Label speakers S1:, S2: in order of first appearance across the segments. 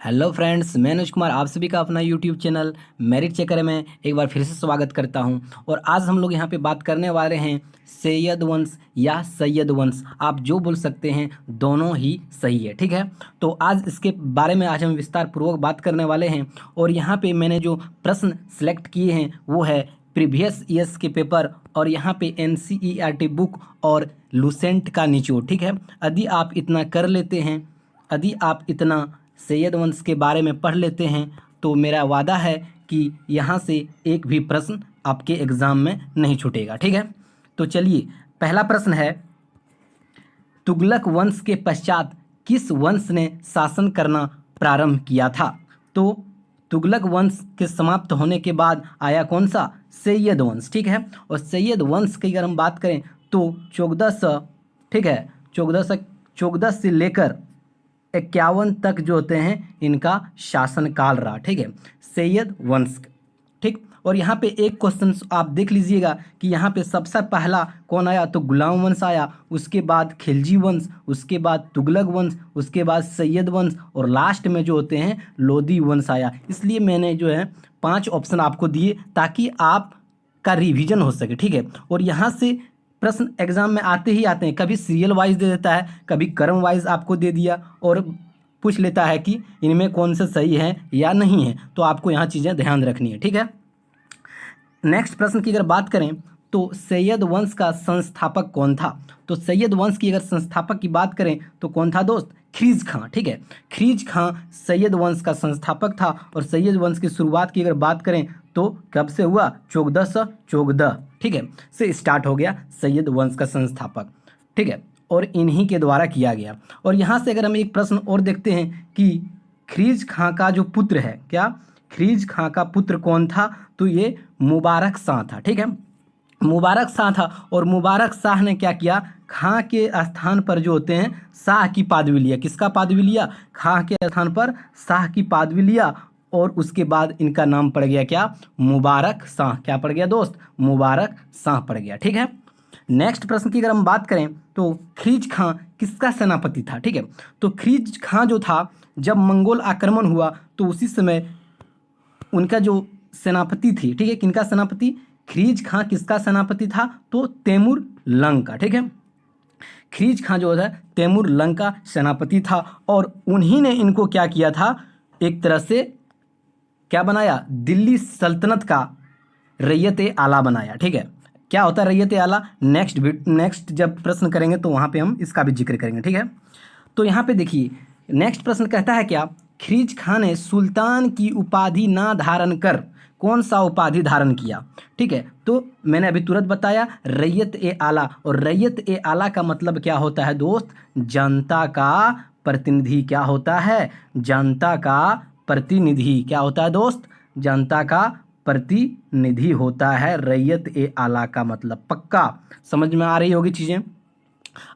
S1: Hello friends, मैं अनुज कुमार आप सभी का अपना यूट्यूब चैनल मेरिट चेकर में एक बार फिर से स्वागत करता हूं। और आज हम लोग यहां पे बात करने वाले हैं सैयद वंश या सैयद वंश, आप जो बोल सकते हैं दोनों ही सही है। ठीक है, तो आज इसके बारे में आज हम विस्तार पूर्वक बात करने वाले हैं। और यहाँ पे मैंने जो प्रश्न सेलेक्ट किए हैं वो है प्रीवियस ईयर्स के पेपर और यहाँ पे NCERT बुक और लुसेंट का निचोड़। ठीक है, यदि आप इतना कर लेते हैं, यदि आप इतना सैयद वंश के बारे में पढ़ लेते हैं तो मेरा वादा है कि यहाँ से एक भी प्रश्न आपके एग्ज़ाम में नहीं छूटेगा। ठीक है, तो चलिए पहला प्रश्न है, तुगलक वंश के पश्चात किस वंश ने शासन करना प्रारंभ किया था? तो तुगलक वंश के समाप्त होने के बाद आया कौन सा? सैयद वंश। ठीक है, और सैयद वंश की अगर हम बात करें तो 1400, ठीक है, 1414 से लेकर 51 तक जो होते हैं इनका शासनकाल रहा। ठीक है, सैयद वंश। ठीक, और यहाँ पे एक क्वेश्चन आप देख लीजिएगा कि यहाँ पे सबसे पहला कौन आया? तो गुलाम वंश आया, उसके बाद खिलजी वंश, उसके बाद तुगलक वंश, उसके बाद सैयद वंश और लास्ट में जो होते हैं लोदी वंश आया। इसलिए मैंने जो है 5 ऑप्शन आपको दिए ताकि आपका रिवीजन हो सके। ठीक है, और यहाँ से प्रश्न एग्जाम में आते ही आते हैं, कभी सीरियल वाइज दे देता है, कभी क्रम वाइज आपको दे दिया और पूछ लेता है कि इनमें कौन से सही है या नहीं है। तो आपको यहाँ चीज़ें ध्यान रखनी है। ठीक है, नेक्स्ट प्रश्न की अगर बात करें तो सैयद वंश का संस्थापक कौन था? तो सैयद वंश की अगर संस्थापक की बात करें तो कौन था दोस्त? खिलजी खां। ठीक है, खिलजी खां सैयद वंश का संस्थापक था। और सैयद वंश की शुरुआत की अगर बात करें तो कब से हुआ? 1414, ठीक है, से स्टार्ट हो गया सैयद वंश का संस्थापक। ठीक है, और इन्हीं के द्वारा किया गया। और यहाँ से अगर हम एक प्रश्न और देखते हैं कि खिलजी खां का जो पुत्र है, क्या खिलजी खां का पुत्र कौन था? तो ये मुबारक शाह था। ठीक है, मुबारक शाह था। और मुबारक शाह ने क्या किया? खां के स्थान पर जो होते हैं शाह की पदवी लिया। किसका पदवी लिया? खां के स्थान पर शाह की पदवी लिया। और उसके बाद इनका नाम पड़ गया क्या? मुबारक शाह। क्या पड़ गया दोस्त? मुबारक शाह पड़ गया। ठीक है, नेक्स्ट प्रश्न की अगर हम बात करें तो खिलजी खां किसका सेनापति था? ठीक है, तो खिलजी खां जो था, जब मंगोल आक्रमण हुआ तो उसी समय उनका जो सेनापति थी, ठीक है, किनका सेनापति? खिलजी खां किसका सेनापति था? तो तैमूर लंग का। ठीक है, खिलजी खां जो है तैमूर लंग का सेनापति था। और उन्हीं ने इनको क्या किया था? एक तरह से क्या बनाया? दिल्ली सल्तनत का रैयत ए आला बनाया। ठीक है, क्या होता है रैयत ए आला? नेक्स्ट जब प्रश्न करेंगे तो वहाँ पे हम इसका भी जिक्र करेंगे। ठीक है, तो यहाँ पे देखिए नेक्स्ट प्रश्न कहता है क्या? खिलजी खां ने सुल्तान की उपाधि ना धारण कर कौन सा उपाधि धारण किया? ठीक है, तो मैंने अभी तुरंत बताया रैयत ए आला। और रैयत ए आला का मतलब क्या होता है दोस्त? जनता का प्रतिनिधि। क्या होता है? जनता का प्रतिनिधि। क्या होता है दोस्त? जनता का प्रतिनिधि होता है रैयत ए आला का मतलब। पक्का समझ में आ रही होगी चीज़ें।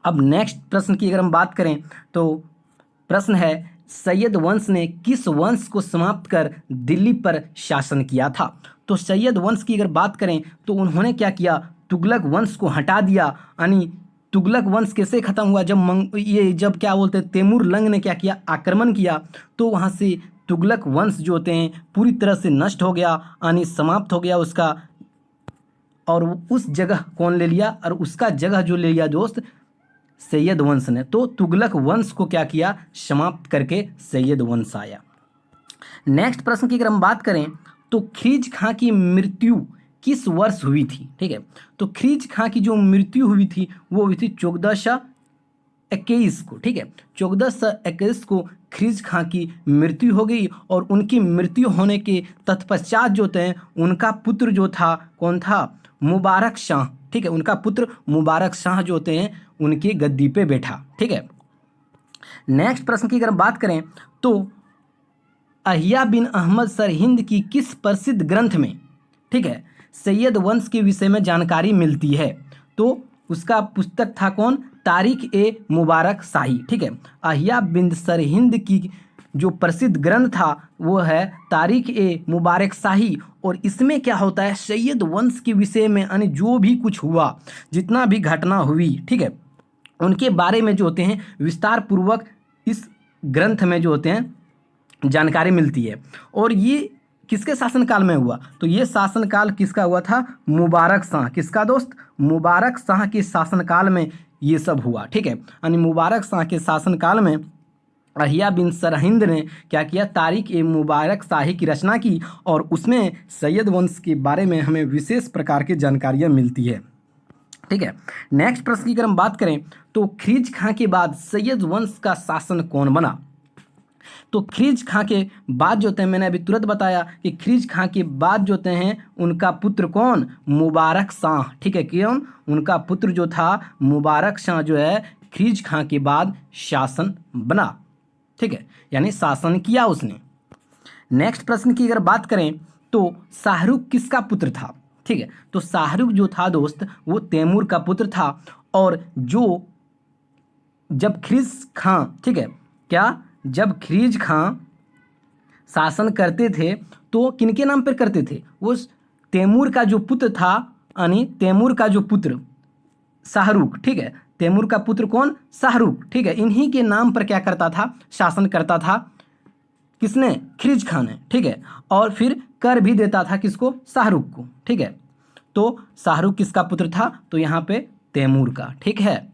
S1: अब नेक्स्ट प्रश्न की अगर हम बात करें तो प्रश्न है, सैयद वंश ने किस वंश को समाप्त कर दिल्ली पर शासन किया था? तो सैयद वंश की अगर बात करें तो उन्होंने क्या किया? तुगलक वंश को हटा दिया। यानी तुगलक वंश कैसे खत्म हुआ? जब क्या बोलते हैं तैमूर लंग ने क्या किया? आक्रमण किया, तो वहाँ से तुगलक वंश जो होते हैं पूरी तरह से नष्ट हो गया, यानी समाप्त हो गया उसका। और उस जगह कौन ले लिया? और उसका जगह जो ले लिया दोस्त, सैयद वंश ने। तो तुगलक वंश को क्या किया? समाप्त करके सैयद वंश आया। नेक्स्ट प्रश्न की अगर हम बात करें तो खिलजी खां की मृत्यु किस वर्ष हुई थी? ठीक है, तो खिलजी खां की जो मृत्यु हुई थी वो हुई थी 1421 को। ठीक है, 1421 को खिलजी खां की मृत्यु हो गई। और उनकी मृत्यु होने के तत्पश्चात जो थे उनका पुत्र जो था कौन था? मुबारक शाह। ठीक है, उनका पुत्र मुबारक शाह जो होते हैं उनकी गद्दी पे बैठा। ठीक है, नेक्स्ट प्रश्न की अगर बात करें तो अहिया बिन अहमद सरहिंद की किस प्रसिद्ध ग्रंथ में, ठीक है, सैयद वंश के विषय में जानकारी मिलती है? तो उसका पुस्तक था कौन? तारीख ए मुबारक शाही। ठीक है, अहिया बिन सरहिंद की जो प्रसिद्ध ग्रंथ था वो है तारीख ए मुबारक शाही। और इसमें क्या होता है? सैयद वंश के विषय में यानी जो भी कुछ हुआ, जितना भी घटना हुई, ठीक है, उनके बारे में जो होते हैं विस्तार पूर्वक इस ग्रंथ में जो होते हैं जानकारी मिलती है। और ये किसके शासनकाल में हुआ? तो ये शासनकाल किसका हुआ था? मुबारक शाह। किसका दोस्त? मुबारक शाह के शासनकाल में ये सब हुआ, ठीक है। यानी मुबारक शाह के शासनकाल में अहिया बिन सरहिंद ने क्या किया? तारिक ए मुबारक शाही की रचना की और उसमें सैयद वंश के बारे में हमें विशेष प्रकार की जानकारियाँ मिलती है, ठीक है। नेक्स्ट प्रश्न की अगर हम बात करें तो खिलजी खां के बाद सैयद वंश का शासन कौन बना? तो खिलजी खां के बाद जो होते हैं, मैंने अभी तुरंत बताया कि खिलजी खां के बाद जो होते हैं उनका पुत्र कौन? मुबारक शाह, ठीक है। कौन? उनका पुत्र जो था मुबारक शाह जो है खिलजी खां के बाद शासन बना, ठीक है, यानी शासन किया उसने। नेक्स्ट प्रश्न की अगर बात करें तो शाहरुख किसका पुत्र था? ठीक है, तो शाहरुख जो था दोस्त वो तैमूर का पुत्र था। और जो जब खिलजी खां, ठीक है, क्या जब खिलजी खां शासन करते थे तो किनके नाम पर करते थे? वो तैमूर का जो पुत्र था, यानी तैमूर का जो पुत्र शाहरुख, ठीक है, तैमूर का पुत्र कौन? शाहरुख, ठीक है, इन्हीं के नाम पर क्या करता था? शासन करता था। किसने? खिलजी खां ने, ठीक है। और फिर कर भी देता था किसको? शाहरुख को, ठीक है। तो शाहरुख किसका पुत्र था? तो यहाँ पे तैमूर का, ठीक है।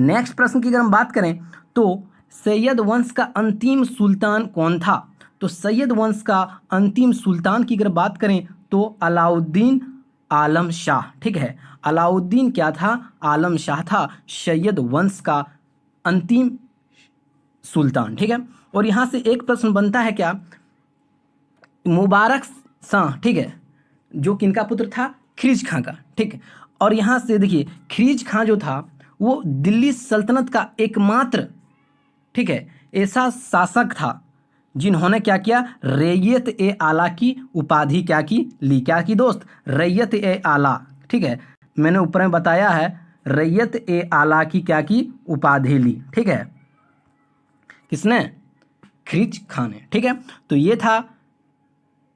S1: नेक्स्ट प्रश्न की अगर हम बात करें तो सैयद वंश का अंतिम सुल्तान कौन था? तो सैयद वंश का अंतिम सुल्तान की अगर बात करें तो अलाउद्दीन आलम शाह, ठीक है। अलाउद्दीन क्या था? आलम शाह था सैयद वंश का अंतिम सुल्तान, ठीक है। और यहाँ से एक प्रश्न बनता है क्या? मुबारक शाह, ठीक है, जो किनका पुत्र था? खिलजी खां का, ठीक है। और यहाँ से देखिए खिलजी खां जो था वो दिल्ली सल्तनत का एकमात्र, ठीक है, ऐसा शासक था जिन्होंने क्या किया? रैयत ए आला की उपाधि क्या की? ली। क्या की दोस्त? रैयत ए आला, ठीक है, मैंने ऊपर में बताया है, रैयत ए आला की क्या की? उपाधि ली, ठीक है। किसने? खिलजी खां ने, ठीक है। तो ये था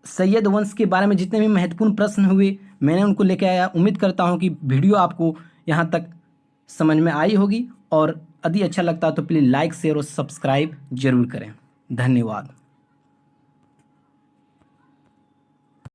S1: सैयद वंश के बारे में जितने भी महत्वपूर्ण प्रश्न हुए मैंने उनको लेके आया। उम्मीद करता हूँ कि वीडियो आपको यहाँ तक समझ में आई होगी और यदि अच्छा लगता तो प्लीज़ लाइक शेयर और सब्सक्राइब जरूर करें। धन्यवाद।